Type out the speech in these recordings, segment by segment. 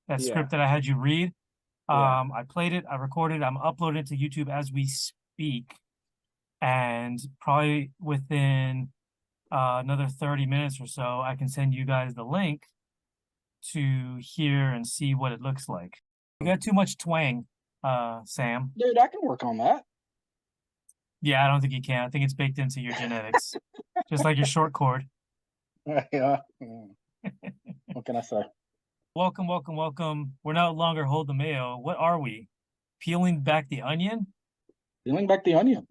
that Yeah. script that I had you read. Yeah. I played it, I recorded, I'm uploading it to YouTube as we speak, and probably within another 30 minutes or so, I can send you guys the link to hear and see what it looks like. You got too much twang, Sam. Dude, I can work on that. Yeah, I don't think you can. I think it's baked into your genetics, just like your short cord. Yeah. What can I say? Welcome, welcome, welcome. We're no longer Hold the Mayo. What are we? Peeling back the onion? Peeling back the onion.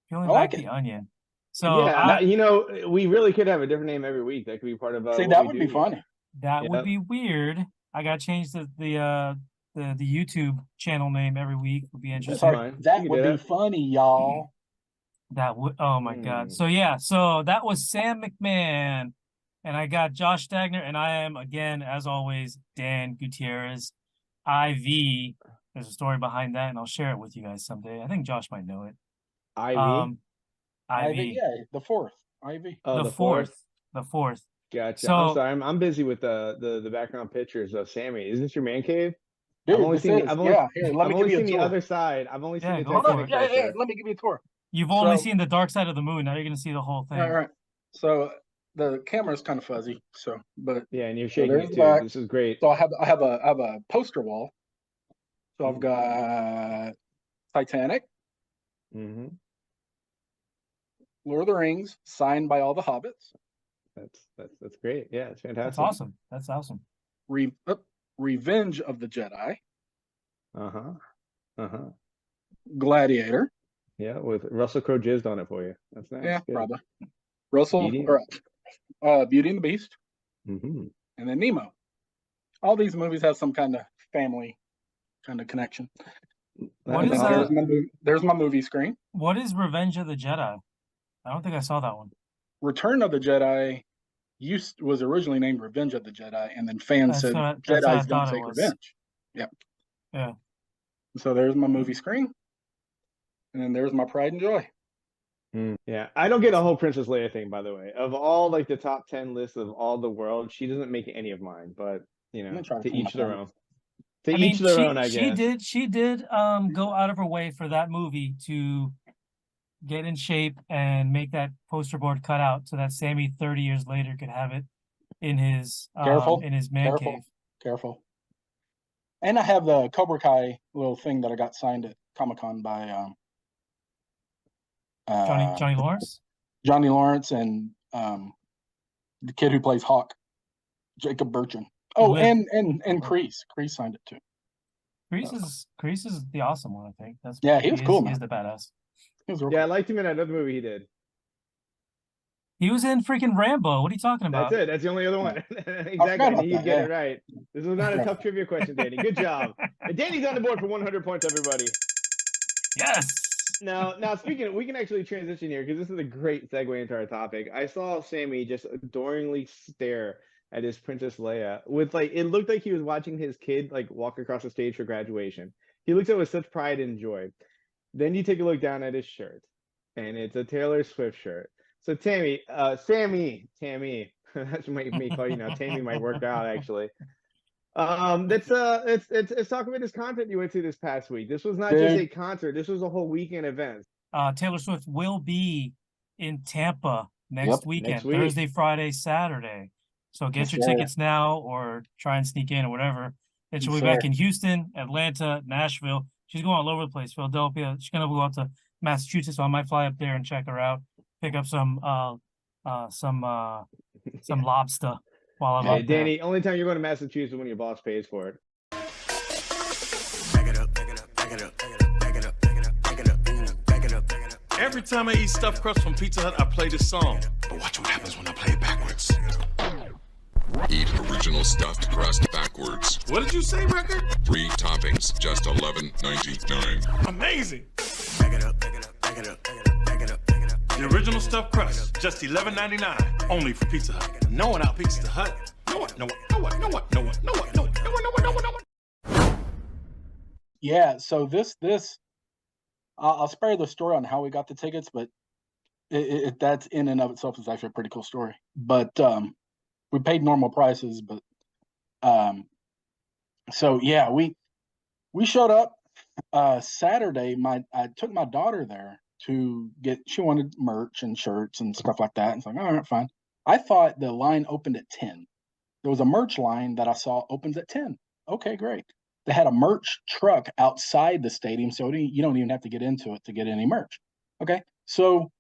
Peeling I like back it. the onion. So yeah, we really could have a different name every week. That could be part of See, what that we would do be funny. that would be weird. I got to change the YouTube channel name every week. Would be interesting. That would be funny, y'all. That would, oh my God. So yeah, so that was Sam McMahon, and I got Josh Stagner, and I am again, as always, Dan Gutierrez. IV. There's a story behind that, and I'll share it with you guys someday. I think Josh might know it. IV. IV, yeah, the fourth. IV. Oh, the fourth. The fourth. Gotcha. So, I'm sorry. I'm busy with the background pictures of Sammy. Is this your man cave? Dude, I've only seen here, let me give you a the tour. other side. I've only seen the let me give you a tour. You've only seen the dark side of the moon. Now you're going to see the whole thing. All right. So the camera's kind of fuzzy. So, but yeah, and you're shaking it too. Back. This is great. So I have a poster wall. So I've got Titanic, Lord of the Rings, signed by all the hobbits. That's great. Yeah, it's fantastic. That's awesome. That's awesome. Revenge of the Jedi. Uh-huh. Gladiator. Yeah, with Russell Crowe jizzed on it for you. That's nice. Yeah, good. probably. Russell, Beauty and the Beast, and then Nemo. All these movies have some kind of family kind of connection. What is there's my movie screen. What is Revenge of the Jedi? I don't think I saw that one. Return of the Jedi was originally named Revenge of the Jedi, and then fans said Jedi's don't take revenge. Yeah. Yeah. So there's my movie screen, and then there's my pride and joy. Yeah, I don't get a whole Princess Leia thing, by the way. Of all like the top 10 lists of all the world, she doesn't make any of mine. But you know, to each their own. To each their own, I guess. She did go out of her way for that movie to get in shape and make that poster board cut out so that Sammy 30 years later could have it in his man cave. Careful. And I have the Cobra Kai little thing that I got signed at Comic-Con by Johnny Lawrence? Johnny Lawrence and the kid who plays Hawk, Jacob Bertrand. Oh, and Kreese. Kreese signed it too. Kreese is the awesome one, I think. He was cool, man. He's the badass. I liked him in another movie he did. He was in freaking Rambo. What are you talking about? That's it. That's the only other one. Exactly. You get it right. This was not a tough trivia question, Danny. Good job. And Danny's on the board for 100 points, everybody. Yes. Now speaking of, we can actually transition here because this is a great segue into our topic. I saw Sammy just adoringly stare at his Princess Leia with it looked like he was watching his kid walk across the stage for graduation. He looks at it with such pride and joy. Then you take a look down at his shirt, and it's a Taylor Swift shirt. So Sammy, that's what me call you now. Tammy might work out actually. Let's talk about this concert you went to this past week. This was not just a concert. This was a whole weekend event. Taylor Swift will be in Tampa next weekend, Thursday, Friday, Saturday. So get your tickets now or try and sneak in or whatever. Then she'll be back in Houston, Atlanta, Nashville. She's going all over the place. Philadelphia. She's gonna go out to Massachusetts, so I might fly up there and check her out. Pick up some lobster while I'm out there. Danny, only time you're going to Massachusetts when your boss pays for it. Every time I eat stuffed crust from Pizza Hut, I play this song. But watch what happens when I play it backwards. Eat original stuffed crust backwards. What did you say, record? 3 toppings, just $11.99. Amazing. The original stuffed crust, just $11.99. Only for Pizza Hut. No one out Pizza Hut. No one. Yeah, so this I'll spare the story on how we got the tickets, but that's in and of itself is actually a pretty cool story. But we paid normal prices, but So yeah, we showed up Saturday. I took my daughter there to get. She wanted merch and shirts and stuff like that. And it's like, all right, fine. I thought the line opened at 10. There was a merch line that I saw opens at 10. Okay, great. They had a merch truck outside the stadium, so you don't even have to get into it to get any merch. Okay, so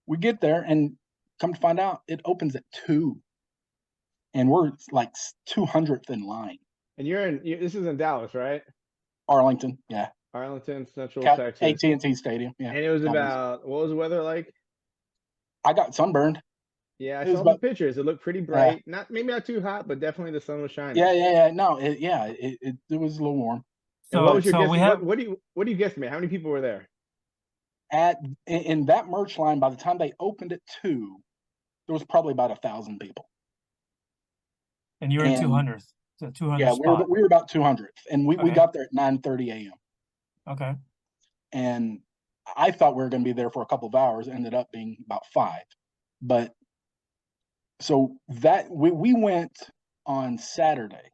we get there and come to find out it opens at 2, and we're like 200th in line. And this is in Dallas, right? Arlington, yeah. Arlington, Central Texas. AT&T Stadium, yeah. And it was what was the weather like? I got sunburned. Yeah, I saw the pictures. It looked pretty bright. Maybe not too hot, but definitely the sun was shining. Yeah. No, it was a little warm. So what was your guess? What do you guesstimate? How many people were there? In that merch line, by the time they opened at 2, there was probably about 1,000 people. And you were in 200th. So 200th. Yeah, we were about 200th, and we got there at 9:30 a.m. Okay. And I thought we were going to be there for a couple of hours. Ended up being about 5. But so that we went on Saturday.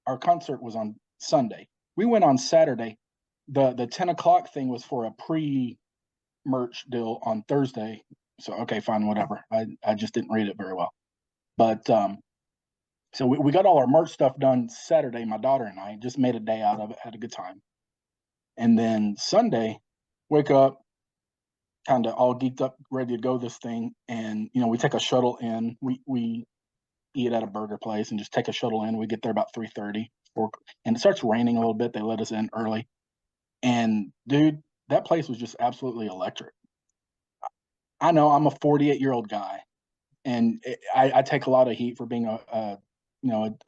Our concert was on Sunday. We went on Saturday. The 10 o'clock thing was for a pre-merch deal on Thursday. So okay, fine, whatever. I just didn't read it very well. But so we got all our merch stuff done Saturday. My daughter and I just made a day out of it, had a good time. And then Sunday, wake up, kind of all geeked up, ready to go this thing. And, we take a shuttle in. We eat at a burger place and just take a shuttle in. We get there about 3:30, and it starts raining a little bit. They let us in early. And, dude, that place was just absolutely electric. I know I'm a 48-year-old guy, and I take a lot of heat for being a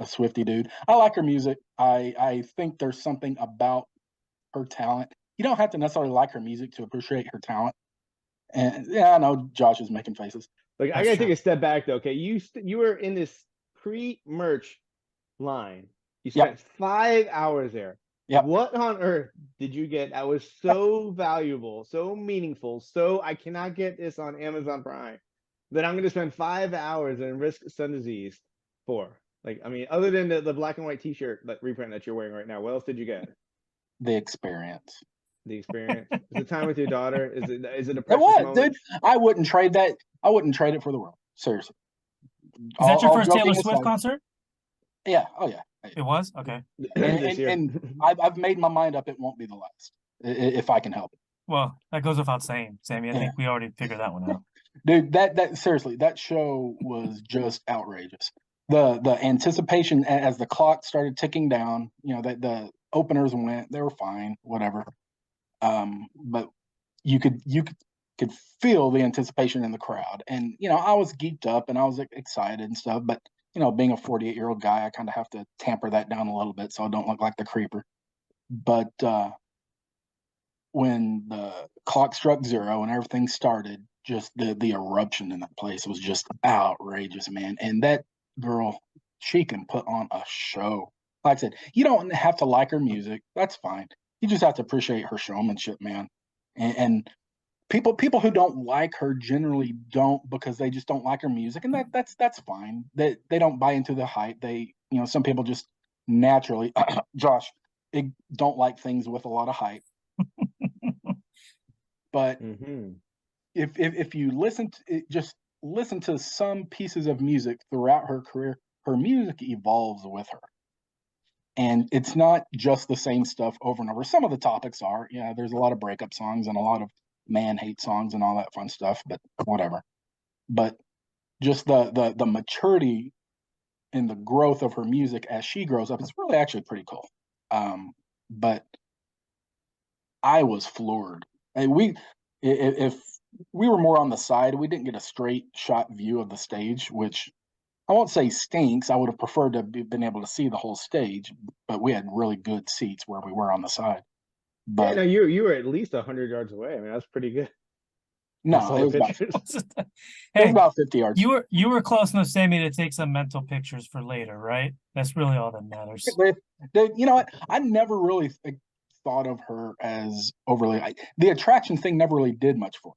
Swiftie dude. I like her music. I think there's something about her talent. You don't have to necessarily like her music to appreciate her talent. And yeah, I know Josh is making faces. Like, I gotta take a step back though. Okay, you were in this pre-merch line. You spent 5 hours there. Yeah. What on earth did you get that was so valuable, so meaningful, so I cannot get this on Amazon Prime that I'm going to spend 5 hours and risk sun disease for? Like, I mean, other than the black and white T-shirt reprint that you're wearing right now, what else did you get? The experience. The experience. Is it time with your daughter? Is it a precious moment? Dude, I wouldn't trade that. I wouldn't trade it for the world. Seriously. Is that your first Taylor Swift concert? Yeah. Oh yeah. It was? Okay. And I've made my mind up. It won't be the last, if I can help it. Well, that goes without saying, Sammy. I think we already figured that one out. Dude, that seriously, that show was just outrageous. The anticipation as the clock started ticking down, that the openers went, they were fine, whatever. But you could feel the anticipation in the crowd. And, I was geeked up and I was excited and stuff, but being a 48-year-old guy, I kind of have to tamper that down a little bit so I don't look like the creeper. But when the clock struck 0 and everything started, just the eruption in that place was just outrageous, man. And that girl, she can put on a show. Like I said, you don't have to like her music. That's fine. You just have to appreciate her showmanship, man. And people who don't like her generally don't because they just don't like her music, and that's fine. They don't buy into the hype. Some people just naturally, Josh, don't like things with a lot of hype. But if you listen to some pieces of music throughout her career, her music evolves with her. And it's not just the same stuff over and over. Some of the topics are, there's a lot of breakup songs and a lot of man hate songs and all that fun stuff, but whatever. But just the maturity and the growth of her music as she grows up, it's really actually pretty cool. But I was floored. And if we were more on the side, we didn't get a straight shot view of the stage, which I won't say stinks. I would have preferred to have been able to see the whole stage, but we had really good seats where we were on the side. But you were at least 100 yards away. I mean, that's pretty good. No, it was about 50 yards. You were close enough, Sammy, to take some mental pictures for later, right? That's really all that matters. You know what? I never really thought of her as overly. The attraction thing never really did much for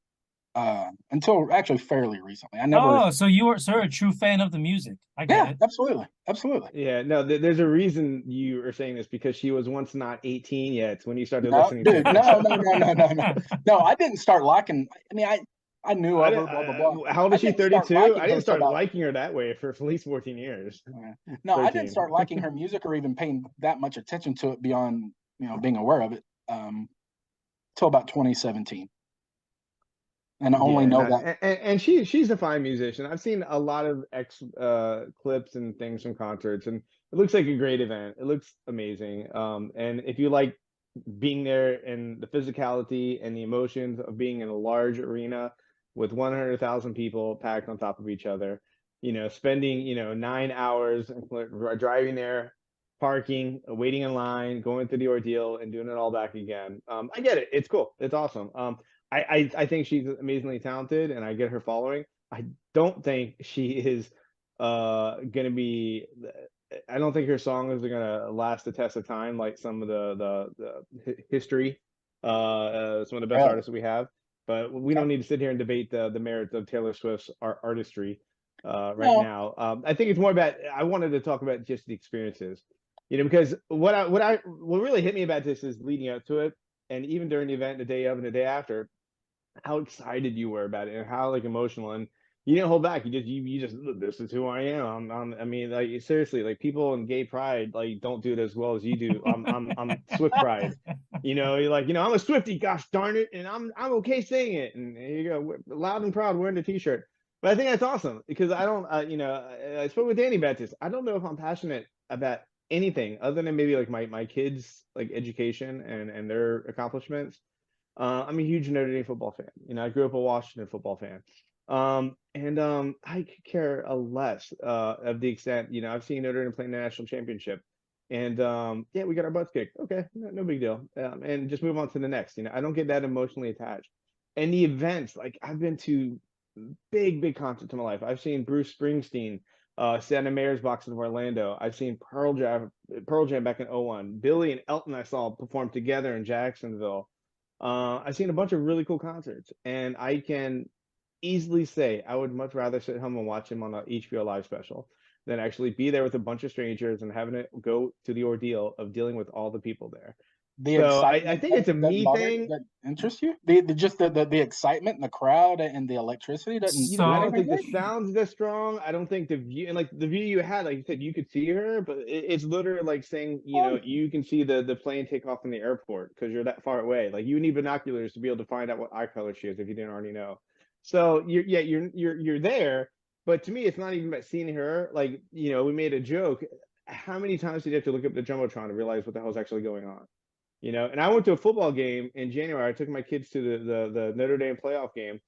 until actually fairly recently. I never. Oh, so you're a true fan of the music. I get it. Absolutely. Yeah, no, there's a reason you are saying this, because she was once not 18 yet when you started No, listening dude, to her. no. No, I didn't start liking. I mean, I knew of her, blah blah blah. How old is she? 32? I didn't start about, liking her that way for at least 14 years. No, 13. I didn't start liking her music or even paying that much attention to it beyond, being aware of it, till about 2017. And I only know that. And she's a fine musician. I've seen a lot of clips and things from concerts, and it looks like a great event. It looks amazing. And if you like being there and the physicality and the emotions of being in a large arena with 100,000 people packed on top of each other, spending 9 hours driving there, parking, waiting in line, going through the ordeal, and doing it all back again. I get it. It's cool. It's awesome. I think she's amazingly talented, and I get her following. I don't think she is gonna be. I don't think her songs are gonna last the test of time like some of the history, some of the best artists that we have. But we don't need to sit here and debate the merits of Taylor Swift's artistry right now. I think it's more about. I wanted to talk about just the experiences, because what really hit me about this is leading up to it, and even during the event, the day of and the day after, how excited you were about it and how emotional, and you didn't hold back. You just this is who I am. I mean, like, seriously, like, people in gay pride don't do it as well as you do. I'm Swift pride. You're like, I'm a Swiftie, gosh darn it, and I'm okay saying it. And here you go, loud and proud wearing the t-shirt. But I think that's awesome, because I don't I spoke with Danny about this. I don't know if I'm passionate about anything other than maybe like my kids' education and their accomplishments. I'm a huge Notre Dame football fan. I grew up a Washington football fan. I could care less of the extent, I've seen Notre Dame play in the national championship, and we got our butts kicked. Okay, no big deal. And just move on to the next. I don't get that emotionally attached. And the events, like, I've been to big concerts in my life. I've seen Bruce Springsteen stand in Mayor's Box in Orlando. I've seen Pearl Jam back in 2001. Billy and Elton I saw perform together in Jacksonville. I've seen a bunch of really cool concerts, and I can easily say I would much rather sit home and watch him on a HBO Live special than actually be there with a bunch of strangers and having it go to the ordeal of dealing with all the people there. I think it's a me thing. That interests you? The excitement and the crowd and the electricity doesn't. I don't think the sound's that strong. I don't think the view, and like the view you had, like you said, you could see her, but it's literally like saying, you can see the plane take off from the airport because you're that far away. Like, you need binoculars to be able to find out what eye color she is if you didn't already know. So you're there, but to me, it's not even about seeing her. Like, we made a joke. How many times did you have to look up the Jumbotron to realize what the hell is actually going on? And I went to a football game in January. I took my kids to the Notre Dame playoff game,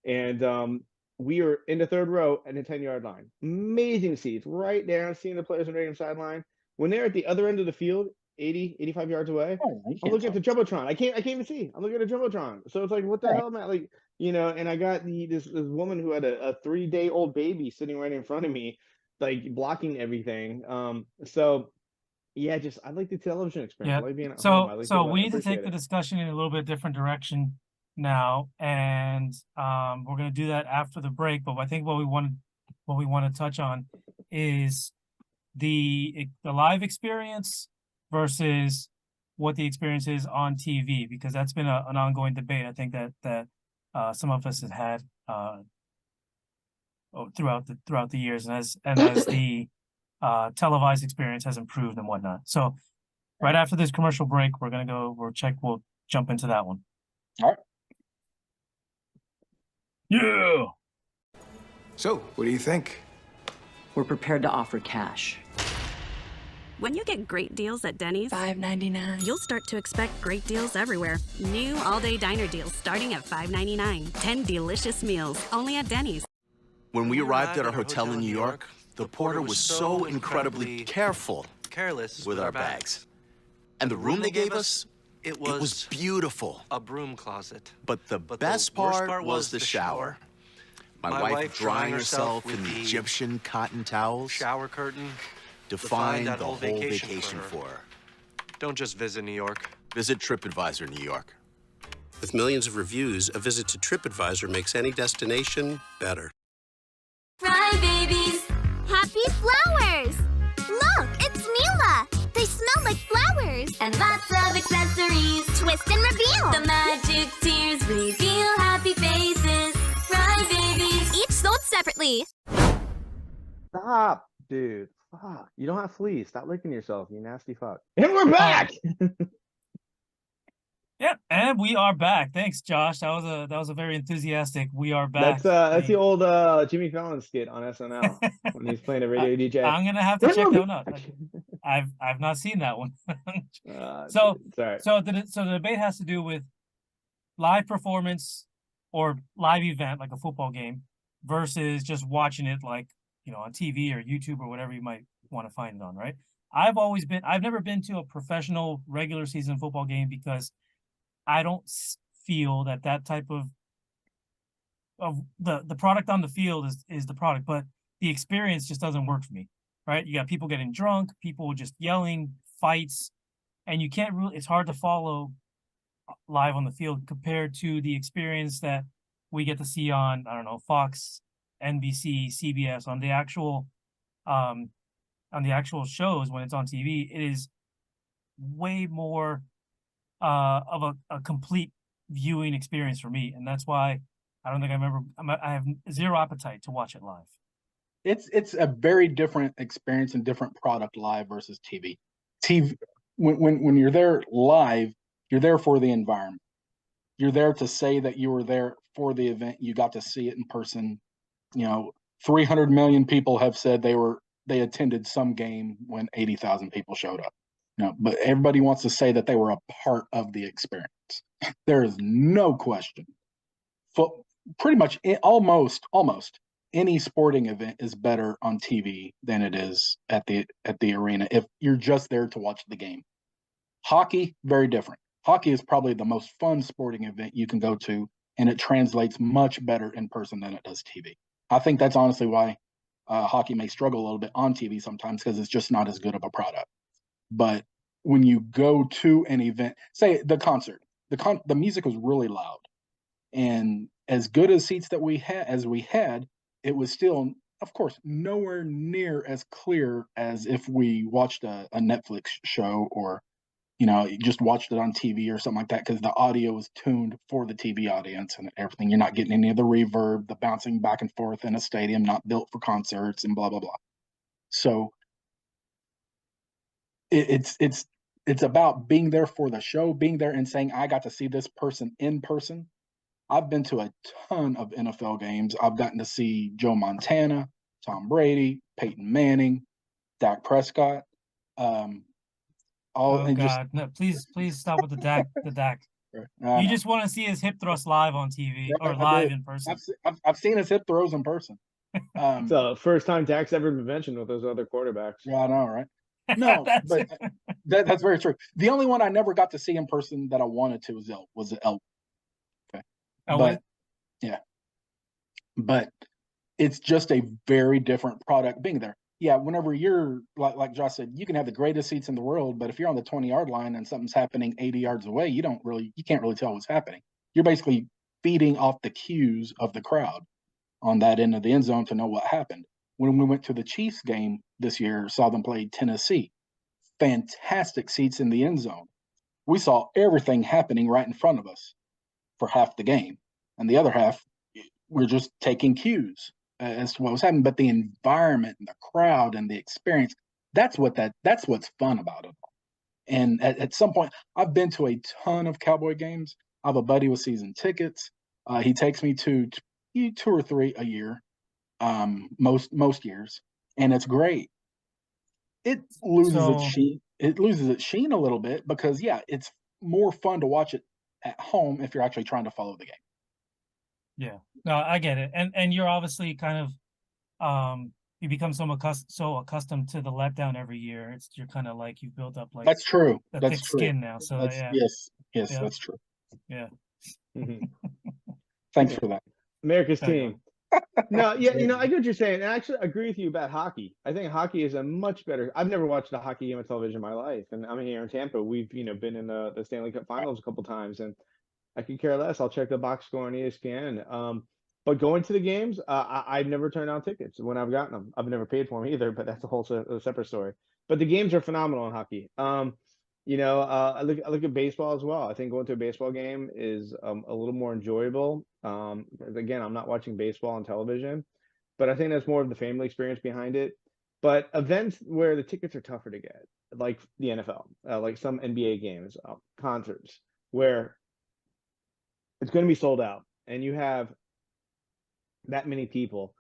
and we were in the third row at the 10-yard line. Amazing seats, right there, seeing the players on the Notre Dame sideline. When they're at the other end of the field, 80, 85 yards away, I'm looking at the Jumbotron. I can't even see. I'm looking at the Jumbotron. So it's like, what the hell, man? Like, and I got this woman who had a 3-day-old baby sitting right in front of me, like, blocking everything. Yeah, I like the television experience. I like being at home. So we need to take the discussion in a little bit different direction now, and we're going to do that after the break. But I think what we want to touch on is the live experience versus what the experience is on TV, because that's been an ongoing debate. I think that some of us have had throughout the years, and as the televised experience has improved and whatnot. So right after this commercial break, we'll jump into that one. All right. Yeah. So, what do you think? We're prepared to offer cash. When you get great deals at Denny's, $5.99. you'll start to expect great deals everywhere. New all-day diner deals starting at $5.99. 10 delicious meals, only at Denny's. When we arrived at our hotel in New York, the porter was so incredibly careless with our bags. And the room they gave us, it was beautiful. A broom closet. But the best part was the shower. My wife drying herself in the Egyptian cotton towels. Shower curtain. Defined the whole vacation for her. Don't just visit New York. Visit TripAdvisor New York. With millions of reviews, a visit to TripAdvisor makes any destination better. Fry babies! Happy flowers! Look, it's Mila! They smell like flowers! And lots of accessories! Twist and reveal! The magic tears reveal happy faces! Fry babies! Each sold separately! Stop, dude. Fuck. You don't have fleas. Stop licking yourself, you nasty fuck. And we're back! Yep, and we are back. Thanks, Josh. That was a very enthusiastic. We are back. That's the old Jimmy Fallon skit on SNL when he's playing a radio DJ. I'm gonna have to check that one out. I've not seen that one. So the debate has to do with live performance or live event like a football game versus just watching it like, you know, on TV or YouTube or whatever you might want to find it on, right? I've never been to a professional regular season football game because I don't feel that type of the product on the field is the product, but the experience just doesn't work for me, right? You got people getting drunk, people just yelling, fights, and you can't really, it's hard to follow live on the field compared to the experience that we get to see on, I don't know, Fox, NBC, CBS, on the actual shows when it's on TV. It is way more of a complete viewing experience for me, and that's why I have zero appetite to watch it live. It's a very different experience and different product live versus TV. TV when you're there live, you're there for the environment. You're there to say that you were there for the event. You got to see it in person. You know, 300 million people have said they attended some game when 80,000 people showed up. No, but everybody wants to say that they were a part of the experience. There is no question. Pretty much almost any sporting event is better on TV than it is at the arena if you're just there to watch the game. Hockey, very different. Hockey is probably the most fun sporting event you can go to, and it translates much better in person than it does TV. I think that's honestly why hockey may struggle a little bit on TV sometimes, because it's just not as good of a product. But when you go to an event, say the concert, the music was really loud, and as good as seats that we had, it was still, of course, nowhere near as clear as if we watched a Netflix show or, you know, just watched it on TV or something like that, because the audio is tuned for the TV audience and everything. You're not getting any of the reverb, the bouncing back and forth in a stadium not built for concerts and blah, blah, blah. So it's about being there for the show, being there and saying, I got to see this person in person. I've been to a ton of NFL games. I've gotten to see Joe Montana, Tom Brady, Peyton Manning, Dak Prescott. No, please stop with the Dak. You just want to see his hip thrust live on TV or live in person. I've seen his hip throws in person. It's the first time Dak's ever been mentioned with those other quarterbacks. Yeah, I know, right? No, but that's very true. The only one I never got to see in person that I wanted to was Elway. Okay. Elway? But it's just a very different product being there. Yeah, whenever you're like Josh said, you can have the greatest seats in the world, but if you're on the 20-yard line and something's happening 80 yards away, you can't really tell what's happening. You're basically feeding off the cues of the crowd on that end of the end zone to know what happened. When we went to the Chiefs game this year, saw them play Tennessee, fantastic seats in the end zone. We saw everything happening right in front of us for half the game, and the other half, we're just taking cues as to what was happening. But the environment and the crowd and the experience, that's what's fun about it. And at some point, I've been to a ton of Cowboy games. I have a buddy with season tickets. He takes me to 2 or 3 a year. Most years, and it's great. It loses its sheen a little bit because it's more fun to watch it at home if you're actually trying to follow the game. Yeah, no, I get it, and you're obviously kind of you become so accustomed to the letdown every year. You're kind of like you've built up like that's true. That's thick true. Skin now. So yes, that's true. Yeah. Thanks for that. America's team. No, yeah, I get what you're saying. And I actually agree with you about hockey. I think hockey is a much better. I've never watched a hockey game on television in my life, and I'm here in Tampa. We've been in the Stanley Cup Finals a couple times, and I could care less. I'll check the box score on ESPN. But going to the games, I've never turned down tickets when I've gotten them. I've never paid for them either, but that's a whole separate story. But the games are phenomenal in hockey. I look at baseball as well. I think going to a baseball game is a little more enjoyable. Again, I'm not watching baseball on television, but I think that's more of the family experience behind it. But events where the tickets are tougher to get, like the NFL, like some NBA games, concerts, where it's going to be sold out, and you have that many people.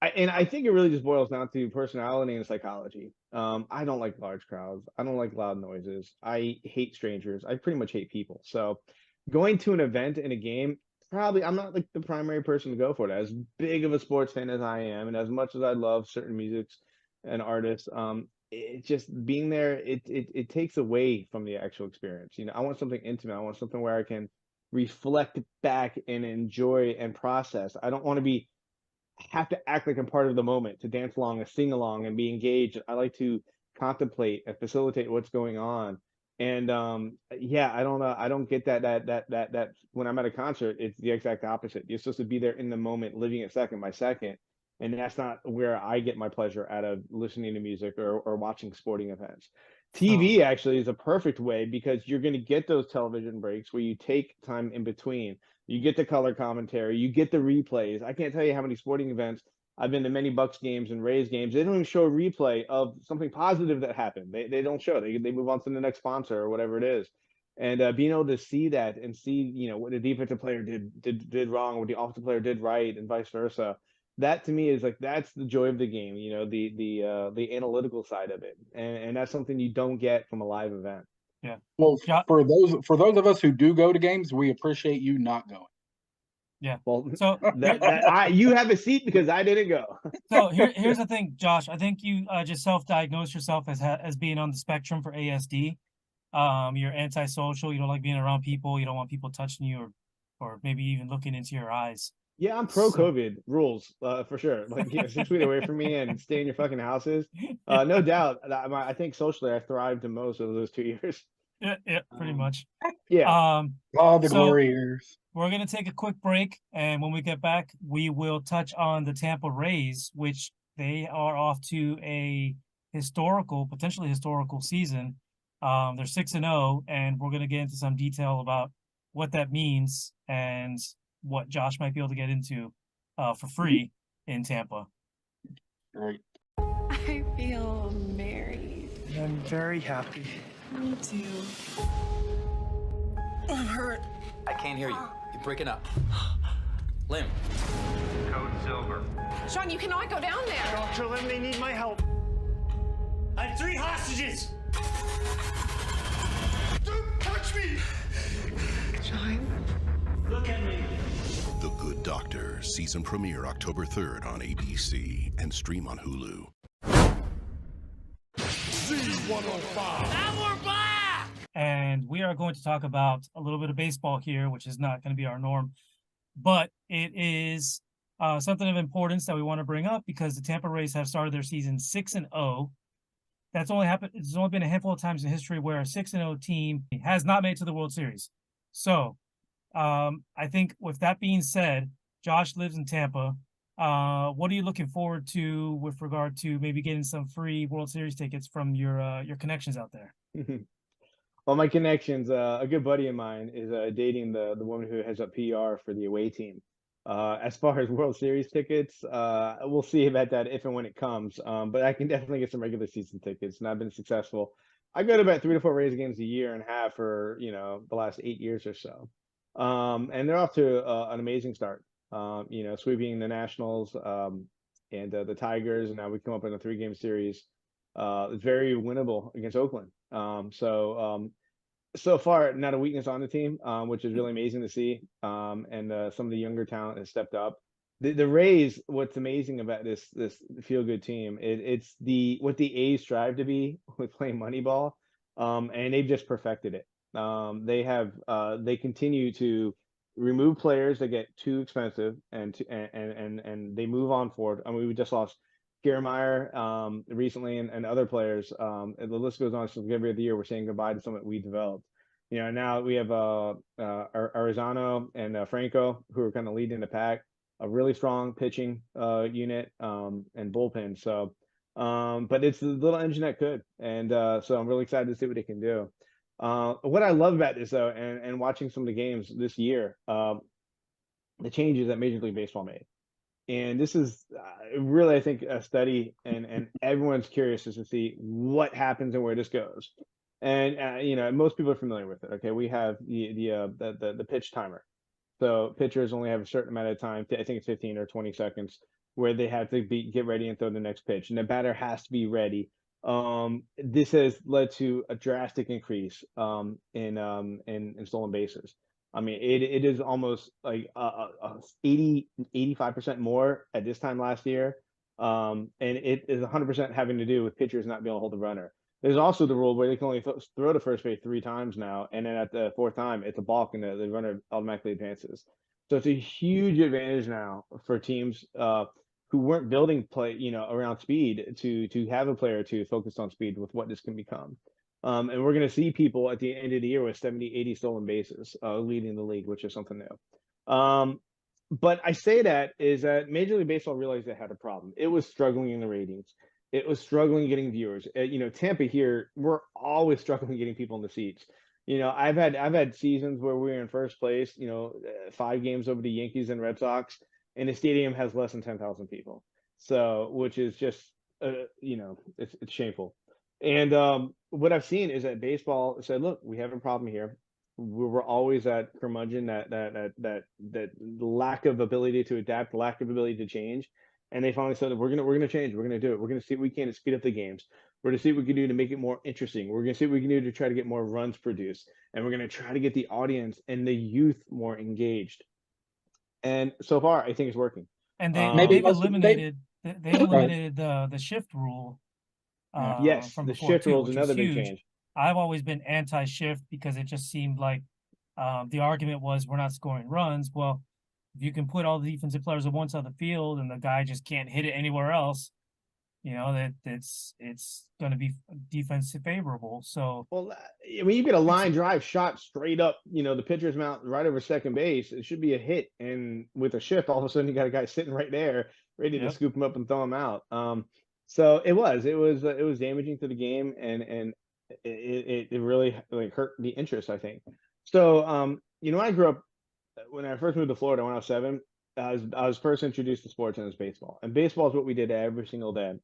I think it really just boils down to personality and psychology. I don't like large crowds. I don't like loud noises. I hate strangers. I pretty much hate people. So going to an event and a game, probably I'm not like the primary person to go for it. As big of a sports fan as I am, and as much as I love certain musics and artists, it just being there, it takes away from the actual experience. I want something intimate. I want something where I can reflect back and enjoy and process. I don't want to have to act like I'm part of the moment, to dance along and sing along and be engaged. I like to contemplate and facilitate what's going on. And I don't know. I don't get that when I'm at a concert, it's the exact opposite. You're supposed to be there in the moment, living it second by second. And that's not where I get my pleasure out of listening to music or watching sporting events. TV actually is a perfect way, because you're going to get those television breaks where you take time in between. You get the color commentary, you get the replays. I can't tell you how many sporting events I've been to, many Bucks games and Rays games. They don't even show a replay of something positive that happened. They don't show. They move on to the next sponsor or whatever it is. And being able to see that and see, what the defensive player did wrong, what the offensive player did right, and vice versa. That to me is like, that's the joy of the game, the analytical side of it. And that's something you don't get from a live event. Yeah. Well, for those of us who do go to games, we appreciate you not going. Yeah. Well, so you have a seat because I didn't go. So here's the thing, Josh. I think you just self-diagnosed yourself as being on the spectrum for ASD. You're antisocial. You don't like being around people. You don't want people touching you or maybe even looking into your eyes. Yeah, I'm pro-COVID rules for sure. Like 6 feet away from me and stay in your fucking houses. No doubt. I think socially I thrived the most of those 2 years. Yeah, pretty much. Yeah. The glory years. We're gonna take a quick break, and when we get back, we will touch on the Tampa Rays, which they are off to a potentially historical season. They're 6-0, and we're gonna get into some detail about what that means and what Josh might be able to get into for free in Tampa. Right. I feel married. I'm very happy. Me too. I'm hurt. I can't hear you. You're breaking up. Lim. Code Silver. Sean, you cannot go down there. Dr. Lim, they need my help. I have 3 hostages. Don't touch me. Sean. Look at me. The Good Doctor, season premiere October 3rd on ABC and stream on Hulu. Z105. Now we're back! And we are going to talk about a little bit of baseball here, which is not going to be our norm, but it is something of importance that we want to bring up because the Tampa Rays have started their season 6-0. That's only happened. It's only been a handful of times in history where a 6-0 team has not made it to the World Series. So I think with that being said, Josh lives in Tampa. What are you looking forward to with regard to maybe getting some free World Series tickets from your connections out there? Well, my connections, a good buddy of mine is dating the woman who heads up PR for the away team. As far as World Series tickets, we'll see about that if and when it comes. But I can definitely get some regular season tickets, and I've been successful. I go to about 3 to 4 Rays games a year and a half for the last 8 years or so. And they're off to an amazing start. Sweeping the Nationals and the Tigers, and now we come up in a 3-game series. It's very winnable against Oakland. So far, not a weakness on the team, which is really amazing to see. And some of the younger talent has stepped up. The Rays, what's amazing about this feel-good team, it's what the A's strive to be with playing Moneyball, and they've just perfected it. They continue to remove players that get too expensive and they move on forward. I mean, we just lost Kiermaier recently and other players. And the list goes on. So every other year we're saying goodbye to someone we developed. Now we have Arizano and Franco, who are kind of leading the pack. A really strong pitching unit and bullpen. So, but it's the little engine that could, and so I'm really excited to see what it can do. What I love about this, though, and watching some of the games this year, the changes that Major League Baseball made. And this is really, I think, a study, and everyone's curious as to see what happens and where this goes. And most people are familiar with it. Okay, we have the pitch timer. So pitchers only have a certain amount of time. I think it's 15 or 20 seconds where they have to get ready and throw the next pitch, and the batter has to be ready. This has led to a drastic increase in stolen bases. I mean, it is almost like 85% more at this time last year. And it is 100% having to do with pitchers not being able to hold the runner. There's also the rule where they can only throw to first base 3 times now, and then at the 4th time, it's a balk, and the runner automatically advances. So it's a huge advantage now for teams who weren't building play, around speed to have a player or two focused on speed with what this can become. And we're going to see people at the end of the year with 70, 80 stolen bases leading the league, which is something new. But I say that is that Major League Baseball realized it had a problem. It was struggling in the ratings. It was struggling getting viewers. Tampa here, we're always struggling getting people in the seats. I've had seasons where we were in first place, 5 games over the Yankees and Red Sox, and the stadium has less than 10,000 people. So, which is just, it's shameful. And what I've seen is that baseball said, look, we have a problem here. We're always at curmudgeon, that lack of ability to adapt, lack of ability to change. And they finally said, we're gonna change. We're gonna do it. We're gonna see what we can to speed up the games. We're gonna see what we can do to make it more interesting. We're gonna see what we can do to try to get more runs produced. And we're gonna try to get the audience and the youth more engaged. And so far, I think it's working. And they've eliminated the shift rule. Yes, from the before shift too, rule is which another was big huge. change. I've always been anti-shift because it just seemed like the argument was we're not scoring runs. Well, if you can put all the defensive players on one side of the field and the guy just can't hit it anywhere else, it's going to be defensive favorable. So, well, I mean, you get a line drive shot straight up, the pitcher's mount right over second base. It should be a hit, and with a shift, all of a sudden you got a guy sitting right there, ready to scoop him up and throw him out. So it was damaging to the game, and it really hurt the interest, I think. So I grew up, when I first moved to Florida when I was 7, I was first introduced to sports, and it was baseball. And baseball is what we did every single day.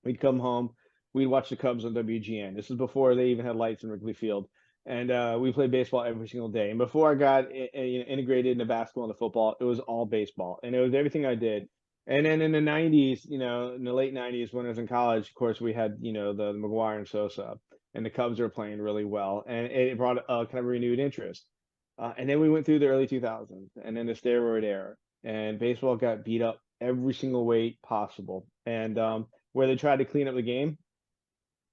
We'd come home, we'd watch the Cubs on WGN. This is before they even had lights in Wrigley Field. And we played baseball every single day. And before I got integrated into basketball and the football, it was all baseball. And it was everything I did. And then in the 90s, in the late 90s, when I was in college, of course, we had, the McGuire and Sosa. And the Cubs were playing really well. And it brought a kind of renewed interest. And then we went through the early 2000s, and then the steroid era, and baseball got beat up every single way possible. And where they tried to clean up the game,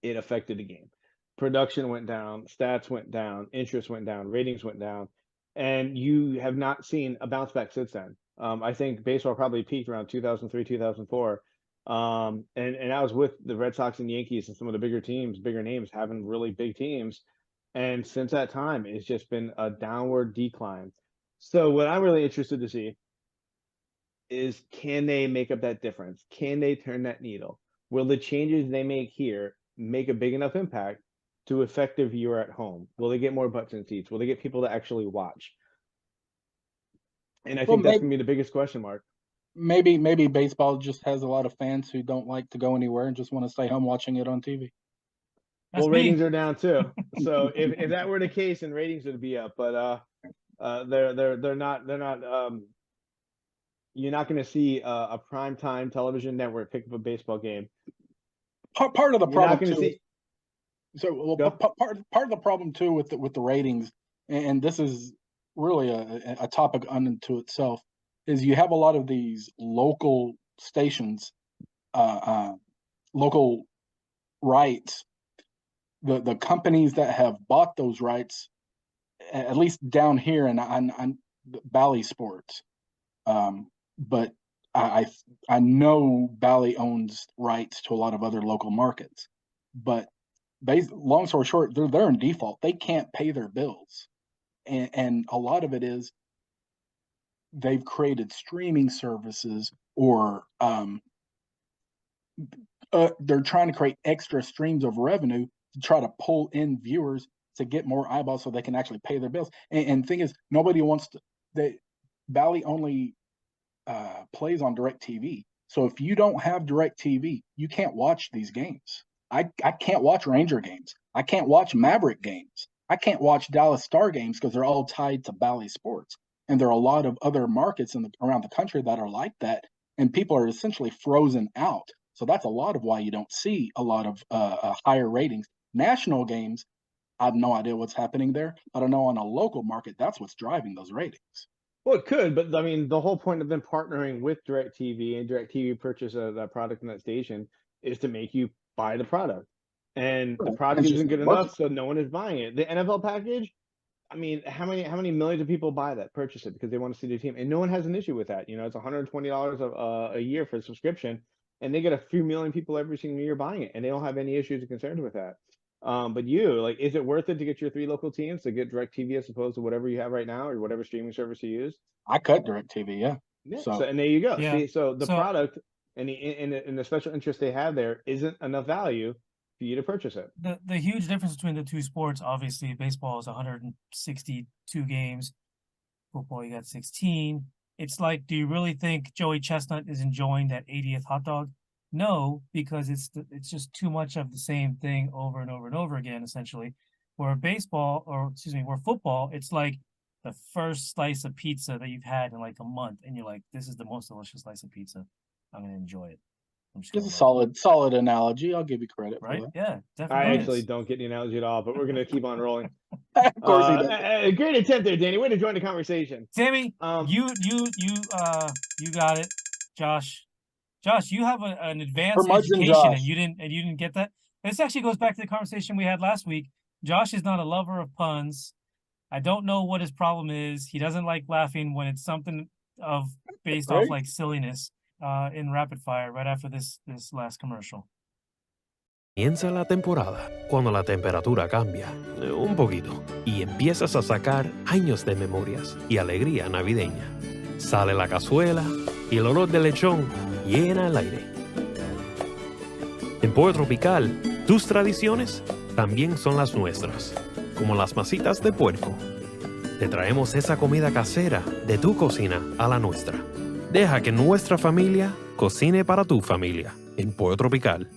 it affected the game. Production went down, stats went down, interest went down, ratings went down, and you have not seen a bounce back since then. I think baseball probably peaked around 2003, 2004. And I was with the Red Sox and Yankees and some of the bigger names having really big teams. And since that time, it's just been a downward decline. So what I'm really interested to see is, can they make up that difference? Can they turn that needle? Will the changes they make here make a big enough impact to affect the viewer at home? Will they get more butts in seats? Will they get people to actually watch? And I think that's going to be the biggest question mark. Maybe baseball just has a lot of fans who don't like to go anywhere and just want to stay home watching it on TV. Well, ratings are down too. So if that were the case, then ratings would be up. But they're not. You're not going to see a primetime television network pick up a baseball game. Part of the problem too. See... Part of the problem too with the ratings, and this is really a topic unto itself, is you have a lot of these local stations, local rights. The companies that have bought those rights, at least down here on Bally Sports, but I know Bally owns rights to a lot of other local markets. But long story short, they're in default. They can't pay their bills, and a lot of it is they've created streaming services, or they're trying to create extra streams of revenue to try to pull in viewers to get more eyeballs so they can actually pay their bills. And the thing is, nobody wants to. Bally only plays on DirecTV. So if you don't have DirecTV, you can't watch these games. I can't watch Ranger games. I can't watch Maverick games. I can't watch Dallas Star games because they're all tied to Bally Sports. And there are a lot of other markets around the country that are like that, and people are essentially frozen out. So that's a lot of why you don't see a lot of higher ratings. National games, I have no idea what's happening there. But I know on a local market, that's what's driving those ratings. Well, it could, but I mean, the whole point of them partnering with DirecTV and DirecTV purchase that product in that station is to make you buy the product. And the product isn't good enough, so no one is buying it. The NFL package, I mean, how many millions of people buy that, purchase it because they want to see their team, and no one has an issue with that. You know, it's $120 a year for a subscription, and they get a few million people every single year buying it, and they don't have any issues or concerns with that. But is it worth it to get your 3 local teams to get DirecTV as opposed to whatever you have right now or whatever streaming service you use? I cut DirecTV, yeah. So and there you go. Yeah. See, so the product and the special interest they have there isn't enough value for you to purchase it. The huge difference between the two sports, obviously, baseball is 162 games. Football, you got 16. It's like, do you really think Joey Chestnut is enjoying that 80th hot dog? No, because it's just too much of the same thing over and over and over again, essentially. Where football, it's like the first slice of pizza that you've had in like a month, and you're like, this is the most delicious slice of pizza. I'm gonna enjoy it. It's a solid analogy. I'll give you credit for that. Yeah, definitely. I actually don't get the analogy at all, but we're gonna keep on rolling. Of course he does. Great attempt there, Danny. Way to join the conversation. Sammy, you got it. Josh, you have an advanced education, and you didn't get that. This actually goes back to the conversation we had last week. Josh is not a lover of puns. I don't know what his problem is. He doesn't like laughing when it's something based off like silliness. In rapid fire, right after this last commercial. Comienza la temporada cuando la temperatura cambia un poquito y empiezas a sacar años de memorias y alegría navideña. Sale la cazuela y el olor del lechón llena el aire. En Pollo Tropical, tus tradiciones también son las nuestras, como las masitas de puerco. Te traemos esa comida casera de tu cocina a la nuestra. Deja que nuestra familia cocine para tu familia en Pollo Tropical.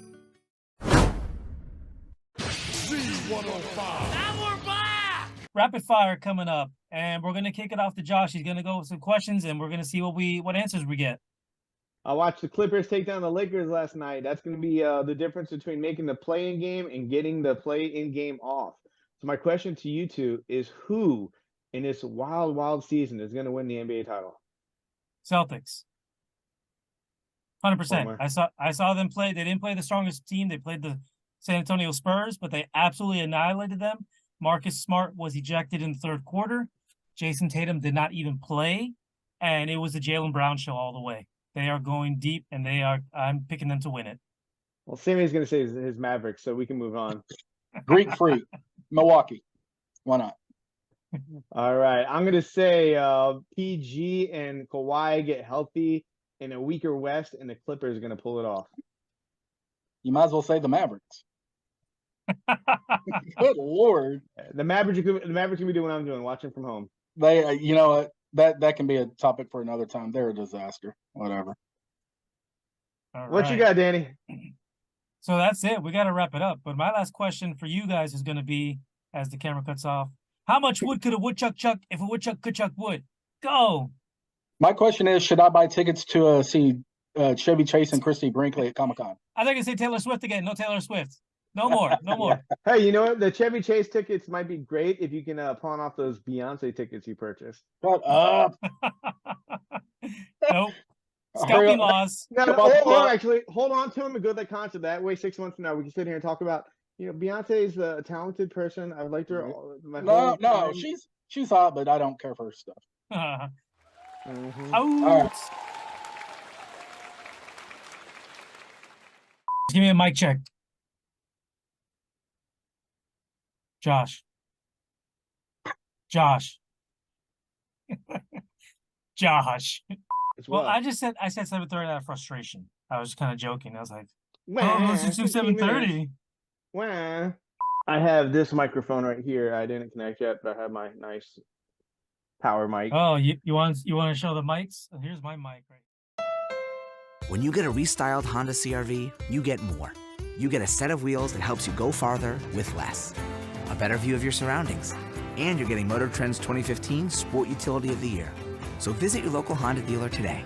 Rapid fire coming up, and we're gonna kick it off to Josh. He's gonna go with some questions, and we're gonna see what answers we get. I watched the Clippers take down the Lakers last night. That's gonna be the difference between making the play-in game and getting the play-in game off. So my question to you two is, who in this wild season is gonna win the NBA title? Celtics. 100%. I saw them play. They didn't play the strongest team. They played the San Antonio Spurs, but they absolutely annihilated them. Marcus Smart was ejected in the third quarter. Jason Tatum did not even play, and it was a Jaylen Brown show all the way. They are going deep, and I'm picking them to win it. Well, Sammy's going to say his Mavericks, so we can move on. Greek freak, Milwaukee. Why not? All right. I'm going to say PG and Kawhi get healthy in a weaker West, and the Clippers are going to pull it off. You might as well say the Mavericks. Good Lord. The Mavericks can be doing what I'm doing, watching from home. They, you know, that can be a topic for another time. They're a disaster. Whatever. What you got, Danny? So that's it. We got to wrap it up. But my last question for you guys is going to be, as the camera cuts off, how much wood could a woodchuck chuck if a woodchuck could chuck wood? Go. My question is, should I buy tickets to see Chevy Chase and Christy Brinkley at Comic-Con? I think I say Taylor Swift again. No Taylor Swift. No more. No more. Hey, you know what? The Chevy Chase tickets might be great if you can pawn off those Beyonce tickets you purchased. Shut up. Nope. Scalping laws. Actually, hold on to them and go to that concert. That way, 6 months from now, we can sit here and talk about, Beyonce's a talented person. I've liked her. No, she's hot, but I don't care for her stuff. Mm-hmm. Oh. All right. Give me a mic check. Josh. Josh. Well, I said 7:30 out of frustration. I was kind of joking. I was like, let's just do 7:30. Wah. I have this microphone right here. I didn't connect yet, but I have my nice power mic. Oh, you want to show the mics? Here's my mic right. When you get a restyled Honda CR-V, you get more. You get a set of wheels that helps you go farther with less. A better view of your surroundings. And you're getting Motor Trend's 2015 Sport Utility of the Year. So visit your local Honda dealer today.